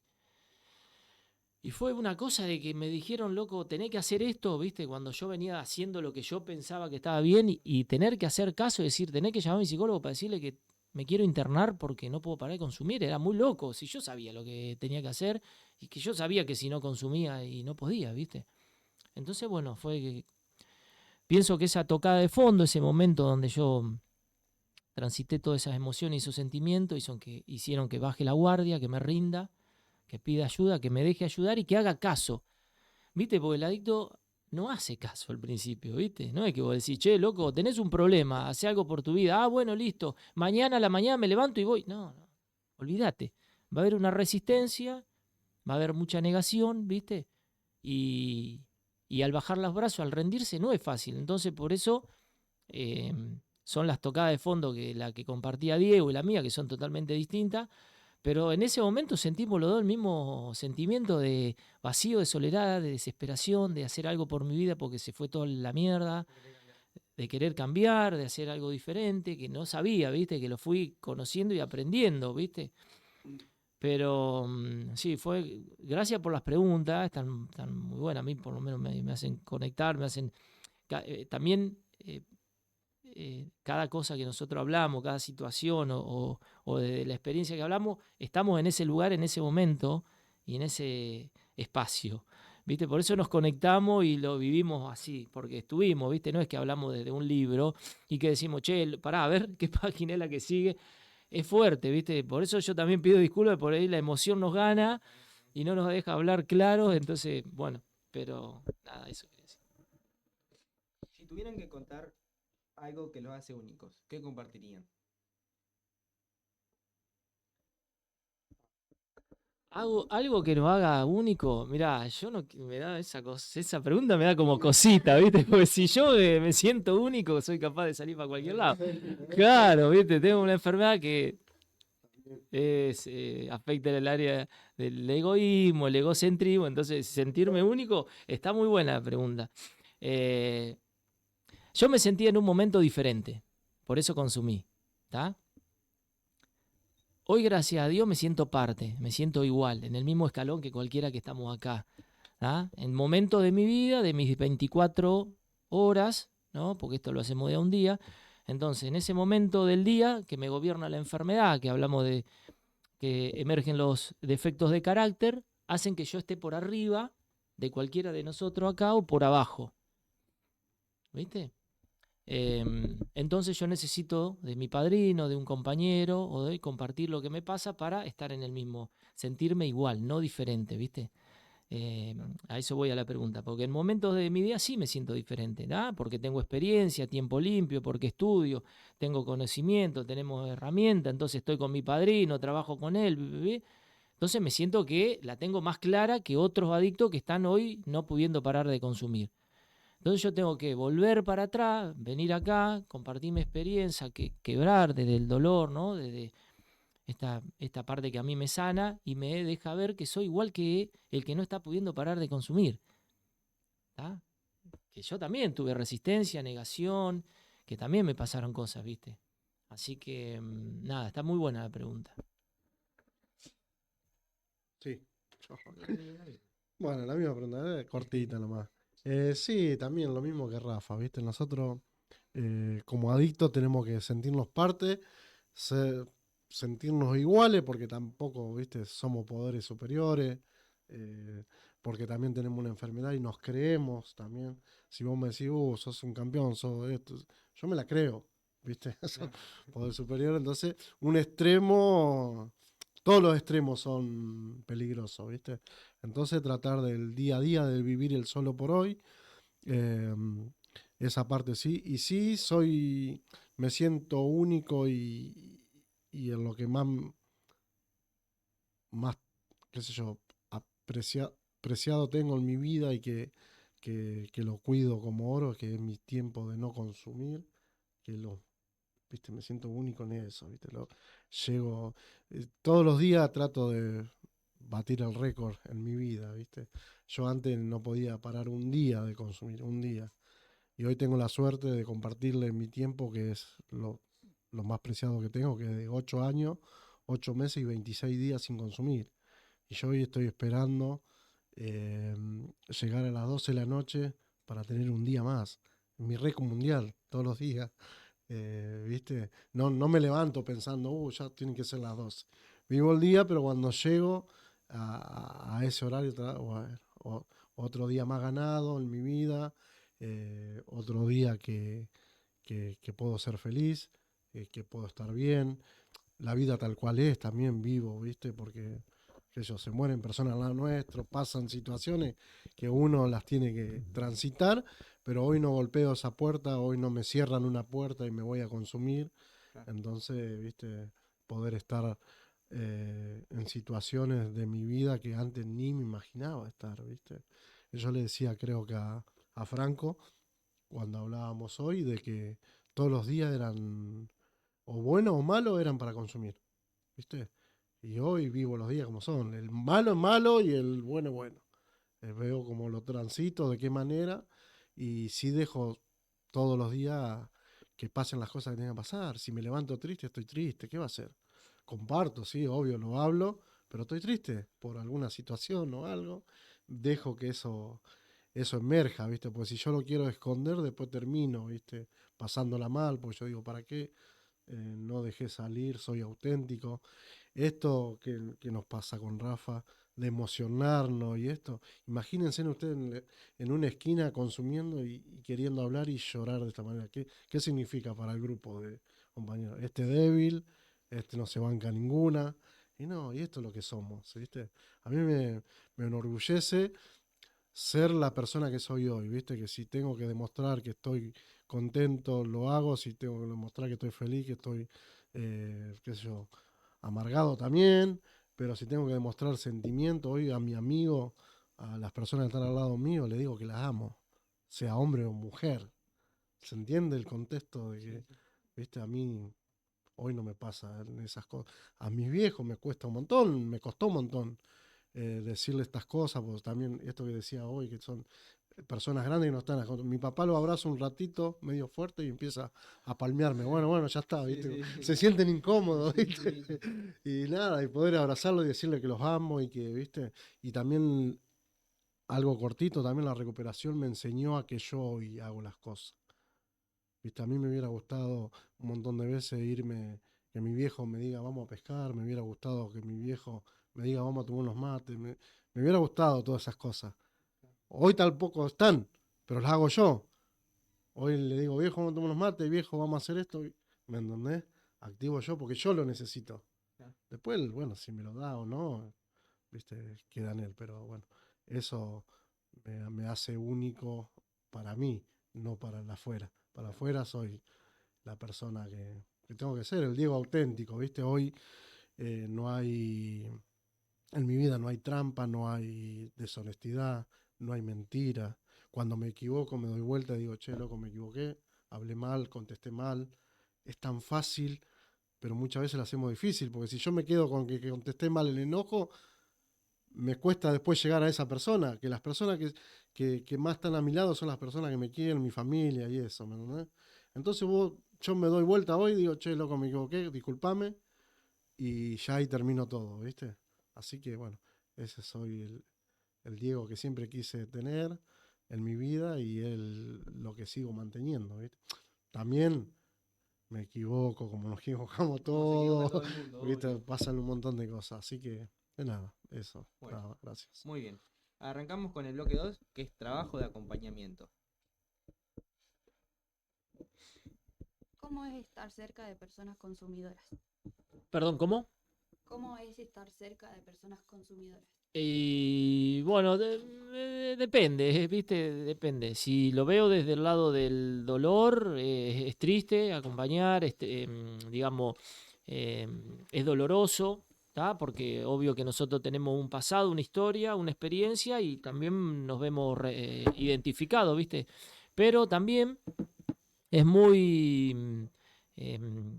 Y fue una cosa de que me dijeron, loco, tenés que hacer esto, ¿viste? Cuando yo venía haciendo lo que yo pensaba que estaba bien y tener que hacer caso y decir, tenés que llamar a mi psicólogo para decirle que me quiero internar porque no puedo parar de consumir. Era muy loco. Si yo sabía lo que tenía que hacer y que yo sabía que si no consumía y no podía, ¿viste? Entonces, bueno, pienso que esa tocada de fondo, ese momento donde yo transité todas esas emociones y esos sentimientos hicieron que baje la guardia, que me rinda, que pida ayuda, que me deje ayudar y que haga caso. ¿Viste? Porque el adicto no hace caso al principio, ¿viste? No es que vos decís, che, loco, tenés un problema, hace algo por tu vida. Ah, bueno, listo. Mañana a la mañana me levanto y voy. No, no. Olvídate. Va a haber una resistencia, va a haber mucha negación, ¿viste? Y, y al bajar los brazos, al rendirse, no es fácil. Entonces, por eso son las tocadas de fondo que la que compartía Diego y la mía, que son totalmente distintas. Pero en ese momento sentimos los dos el mismo sentimiento de vacío, de soledad, de desesperación, de hacer algo por mi vida porque se fue toda la mierda, de querer cambiar, de hacer algo diferente, que no sabía, ¿viste? Que lo fui conociendo y aprendiendo, ¿viste? Pero sí, gracias por las preguntas, están muy buenas, a mí por lo menos me hacen conectar, me hacen... también cada cosa que nosotros hablamos, cada situación o de la experiencia que hablamos, estamos en ese lugar, en ese momento y en ese espacio. ¿Viste? Por eso nos conectamos y lo vivimos así, porque estuvimos, ¿viste? No es que hablamos desde un libro y que decimos, che, pará, a ver qué página es la que sigue. Es fuerte, ¿viste? Por eso yo también pido disculpas, por ahí la emoción nos gana y no nos deja hablar claro, entonces, bueno, pero nada, eso quería decir. Si tuvieran que contar algo que los hace únicos, ¿qué compartirían? Algo que nos haga único, mirá, yo no me da esa pregunta me da como cosita, ¿viste? Porque si yo me siento único, soy capaz de salir para cualquier lado. Claro, ¿viste? Tengo una enfermedad que afecta el área del egoísmo, el egocentrismo, entonces sentirme único está muy buena la pregunta. Yo me sentía en un momento diferente, por eso consumí, ¿está? Hoy, gracias a Dios, me siento parte, me siento igual, en el mismo escalón que cualquiera que estamos acá. ¿Ah? En momentos de mi vida, de mis 24 horas, ¿no? Porque esto lo hacemos de a un día, entonces en ese momento del día que me gobierna la enfermedad, que hablamos de que emergen los defectos de carácter, hacen que yo esté por arriba de cualquiera de nosotros acá o por abajo. ¿Viste? Entonces yo necesito de mi padrino, de un compañero o de compartir lo que me pasa para estar en el mismo, sentirme igual, no diferente, ¿viste? A eso voy a la pregunta, porque en momentos de mi día sí me siento diferente, ¿no? Porque tengo experiencia, tiempo limpio, porque estudio, tengo conocimiento, tenemos herramientas, entonces estoy con mi padrino, trabajo con él, entonces me siento que la tengo más clara que otros adictos que están hoy no pudiendo parar de consumir. Entonces yo tengo que volver para atrás, venir acá, compartir mi experiencia, quebrar desde el dolor, ¿no? Desde esta parte que a mí me sana y me deja ver que soy igual que el que no está pudiendo parar de consumir. ¿Tá? Que yo también tuve resistencia, negación, que también me pasaron cosas, ¿viste? Así que, nada, está muy buena la pregunta. Sí. Bueno, la misma pregunta, cortita nomás. Sí, también lo mismo que Rafa, ¿viste? Nosotros, como adictos, tenemos que sentirnos parte, sentirnos iguales, porque tampoco, ¿viste? Somos poderes superiores, porque también tenemos una enfermedad y nos creemos también. Si vos me decís, sos un campeón, sos esto, yo me la creo, ¿viste? Poder superior, entonces, un extremo. Todos los extremos son peligrosos, ¿viste? Entonces tratar del día a día, de vivir el solo por hoy, eh, esa parte sí. Y sí, me siento único y en lo que más, qué sé yo, apreciado tengo en mi vida y que lo cuido como oro, que es mi tiempo de no consumir, que ¿viste? Me siento único en eso, ¿viste? Llego, todos los días trato de batir el récord en mi vida, ¿viste? Yo antes no podía parar un día de consumir, un día. Y hoy tengo la suerte de compartirle mi tiempo, que es lo más preciado que tengo, que es de 8 años, 8 meses y 26 días sin consumir. Y yo hoy estoy esperando eh, llegar a las 12 de la noche para tener un día más. Mi récord mundial, todos los días. ¿Viste? No, no me levanto pensando, ya tienen que ser las 12. Vivo el día, pero cuando llego a ese horario, otro día más ganado en mi vida, otro día que puedo ser feliz, que puedo estar bien. La vida tal cual es, también vivo, ¿viste? Porque se mueren personas al lado nuestro, pasan situaciones que uno las tiene que transitar, pero hoy no golpeo esa puerta, hoy no me cierran una puerta y me voy a consumir. Claro. Entonces, ¿viste? Poder estar en situaciones de mi vida que antes ni me imaginaba estar, ¿viste? Yo le decía, creo que a Franco, cuando hablábamos hoy, de que todos los días eran o buenos o malos, eran para consumir, ¿viste? Y hoy vivo los días como son. El malo es malo y el bueno es bueno. Veo como lo transito, de qué manera, y sí dejo todos los días que pasen las cosas que tengan que pasar. Si me levanto triste, estoy triste. ¿Qué va a hacer? Comparto, sí, obvio, lo hablo, pero estoy triste por alguna situación o algo. Dejo que eso emerja, ¿viste? Porque si yo lo quiero esconder, después termino, ¿viste? Pasándola mal, porque yo digo, ¿para qué? No dejé salir, soy auténtico. Esto que nos pasa con Rafa, de emocionarnos y esto, imagínense ustedes en una esquina consumiendo y queriendo hablar y llorar de esta manera. ¿Qué significa para el grupo de compañeros? Este débil, este no se banca ninguna. Y no, y esto es lo que somos, ¿viste? A mí me enorgullece ser la persona que soy hoy, ¿viste? Que si tengo que demostrar que estoy contento, lo hago. Si tengo que demostrar que estoy feliz, que estoy, qué sé yo, amargado también. Pero si tengo que demostrar sentimiento hoy a mi amigo, a las personas que están al lado mío, le digo que las amo, sea hombre o mujer. ¿Se entiende el contexto de que, viste, a mí hoy no me pasa en esas cosas? A mis viejos me cuesta un montón, me costó un montón decirle estas cosas, pues también esto que decía hoy, que son personas grandes que no están. Mi papá lo abraza un ratito, medio fuerte, y empieza a palmearme. Bueno, ya está, ¿viste? Se sienten incómodos, ¿viste? Y nada, y poder abrazarlo y decirle que los amo y que, ¿viste? Y también algo cortito, también la recuperación me enseñó a que yo hoy hago las cosas. ¿Viste? A mí me hubiera gustado un montón de veces irme, que mi viejo me diga vamos a pescar, me hubiera gustado que mi viejo me diga vamos a tomar unos mates, me hubiera gustado todas esas cosas. Hoy tampoco están, pero las hago yo. Hoy le digo, viejo, vamos a tomar unos mates, viejo, vamos a hacer esto. ¿Me entendés? Activo yo porque yo lo necesito. Claro. Después, bueno, si me lo da o no, viste, queda en él. Pero bueno, eso me hace único para mí, no para el afuera. Para afuera soy la persona que tengo que ser, el Diego auténtico, ¿viste? Hoy no hay, en mi vida no hay trampa, no hay deshonestidad, no hay mentira. Cuando me equivoco me doy vuelta y digo, che, loco, me equivoqué, hablé mal, contesté mal. Es tan fácil, pero muchas veces lo hacemos difícil, porque si yo me quedo con que contesté mal el enojo, me cuesta después llegar a esa persona, que las personas que más están a mi lado son las personas que me quieren, mi familia y eso, ¿me entendés? Entonces yo me doy vuelta hoy y digo, che, loco, me equivoqué, discúlpame, y ya ahí termino todo, ¿viste? Así que bueno, ese soy el Diego que siempre quise tener en mi vida y lo que sigo manteniendo, ¿viste? También me equivoco, como nos equivocamos Como se equivoca todos, todo el mundo, ¿viste? obvio. Pasan un montón de cosas, así que de nada, eso. Bueno, Nada, gracias. muy bien. Arrancamos con el bloque 2, que es trabajo de acompañamiento. ¿Cómo es estar cerca de personas consumidoras? Perdón, ¿cómo? ¿Cómo es estar cerca de personas consumidoras? Y bueno, depende, ¿viste? Depende. Si lo veo desde el lado del dolor, es triste acompañar, digamos, es doloroso, ¿tá? Porque obvio que nosotros tenemos un pasado, una historia, una experiencia y también nos vemos identificados, ¿viste? Pero también es muy,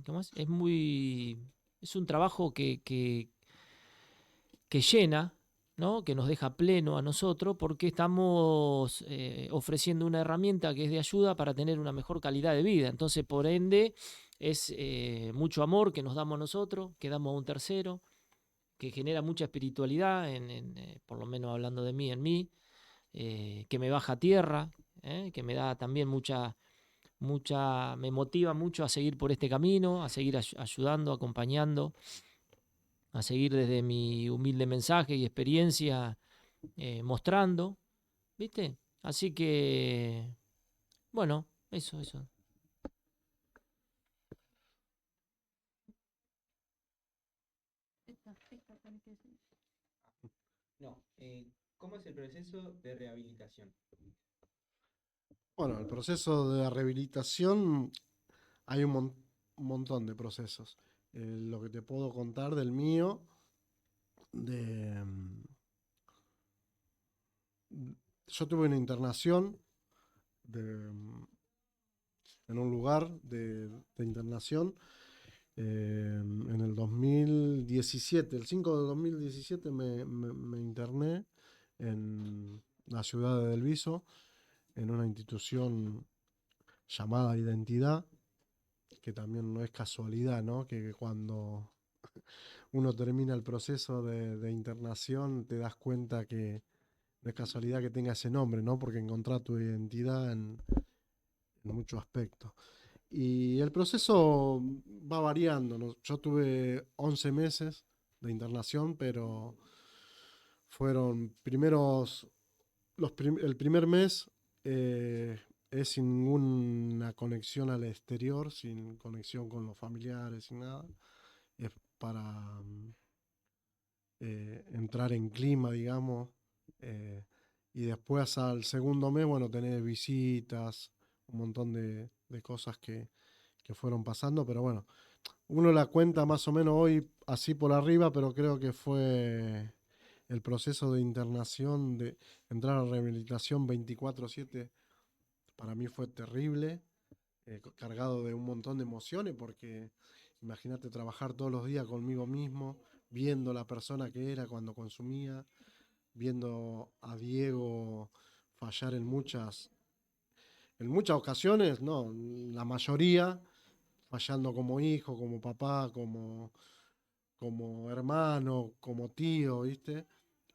¿cómo es? Es muy, es un trabajo que llena, ¿no? Que nos deja pleno a nosotros porque estamos ofreciendo una herramienta que es de ayuda para tener una mejor calidad de vida. Entonces, por ende, es mucho amor que nos damos a nosotros, que damos a un tercero, que genera mucha espiritualidad, por lo menos hablando de mí, en mí, que me baja a tierra, que me da también me motiva mucho a seguir por este camino, a seguir ayudando, acompañando, a seguir desde mi humilde mensaje y experiencia mostrando, ¿viste? Así que, bueno, eso. No, ¿cómo es el proceso de rehabilitación? Bueno, el proceso de rehabilitación, hay un montón de procesos. Lo que te puedo contar del mío, de, yo tuve una internación en un lugar de internación en el 2017. El 5 de 2017 me interné en la ciudad de Delviso, en una institución llamada Identidad, que también no es casualidad, ¿no? Que cuando uno termina el proceso de internación te das cuenta que no es casualidad que tenga ese nombre, ¿no? Porque encontrás tu identidad en muchos aspectos. Y el proceso va variando, ¿no? Yo tuve 11 meses de internación, pero fueron el primer mes es sin ninguna conexión al exterior, sin conexión con los familiares, sin nada. Es para entrar en clima, digamos. Y después al segundo mes, bueno, tenés visitas, un montón de cosas que fueron pasando, pero bueno, uno la cuenta más o menos hoy así por arriba, pero creo que fue el proceso de internación, de entrar a rehabilitación 24/7, para mí fue terrible, cargado de un montón de emociones, porque imagínate trabajar todos los días conmigo mismo, viendo la persona que era cuando consumía, viendo a Diego fallar en muchas ocasiones, no, la mayoría, fallando como hijo, como papá, como hermano, como tío, ¿viste?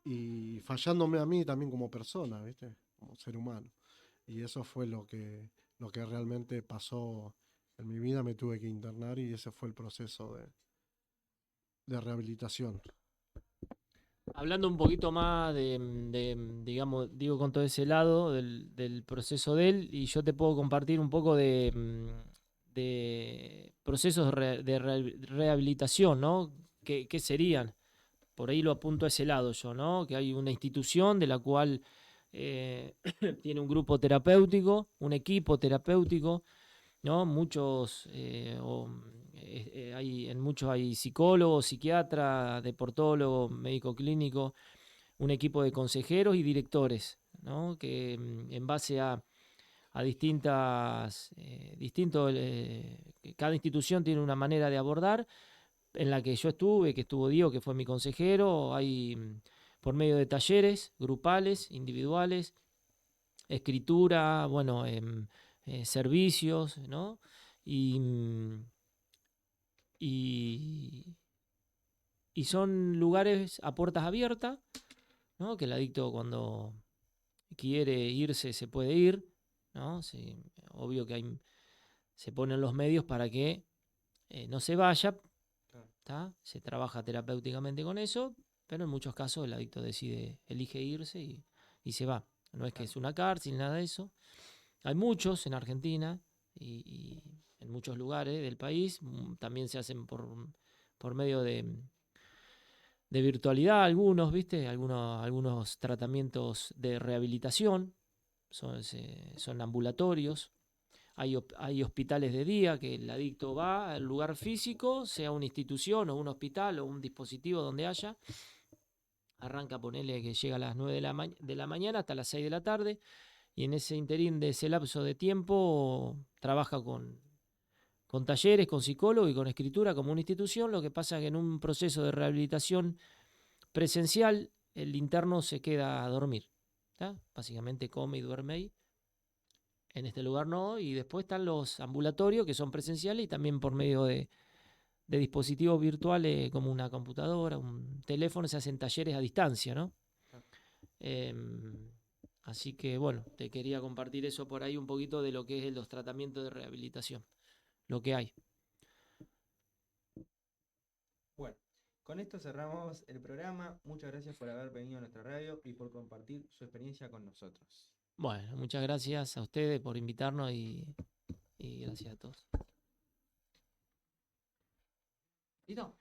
Y fallándome a mí también como persona, ¿viste? Como ser humano. Y eso fue lo que realmente pasó en mi vida. Me tuve que internar y ese fue el proceso de rehabilitación. Hablando un poquito más digamos, digo, con todo ese lado del proceso de él, y yo te puedo compartir un poco de procesos de rehabilitación, ¿no? ¿Qué serían? Por ahí lo apunto a ese lado yo, ¿no? Que hay una institución de la cual tiene un grupo terapéutico, un equipo terapéutico, ¿no? En muchos hay psicólogos, psiquiatras, deportólogos, médico clínico, un equipo de consejeros y directores, ¿no? Que en base a que cada institución tiene una manera de abordar. En la que yo estuve, que estuvo Diego, que fue mi consejero, hay por medio de talleres grupales, individuales, escritura, bueno, servicios, ¿no? Y, y, y son lugares a puertas abiertas, ¿no? Que el adicto cuando quiere irse se puede ir, ¿no? Sí, obvio que se ponen los medios para que no se vaya, ¿tá? Se trabaja terapéuticamente con eso, pero en muchos casos el adicto elige irse y se va. No es que es una cárcel, nada de eso. Hay muchos en Argentina y en muchos lugares del país. También se hacen por medio de virtualidad algunos, ¿viste? Algunos tratamientos de rehabilitación. Son ambulatorios. Hay hospitales de día que el adicto va al lugar físico, sea una institución o un hospital o un dispositivo donde haya. Arranca, ponele que llega a las 9 de la mañana hasta las 6 de la tarde, y en ese interín de ese lapso de tiempo trabaja con talleres, con psicólogo y con escritura como una institución. Lo que pasa es que en un proceso de rehabilitación presencial el interno se queda a dormir, ¿tá? Básicamente come y duerme ahí. En este lugar no, y después están los ambulatorios que son presenciales y también por medio de de dispositivos virtuales como una computadora, un teléfono, se hacen talleres a distancia, ¿no? Así que bueno, te quería compartir eso por ahí un poquito de lo que es los tratamientos de rehabilitación, lo que hay. Bueno, con esto cerramos el programa. Muchas gracias por haber venido a nuestra radio y por compartir su experiencia con nosotros. Bueno, muchas gracias a ustedes por invitarnos y gracias a todos. ¿Listo?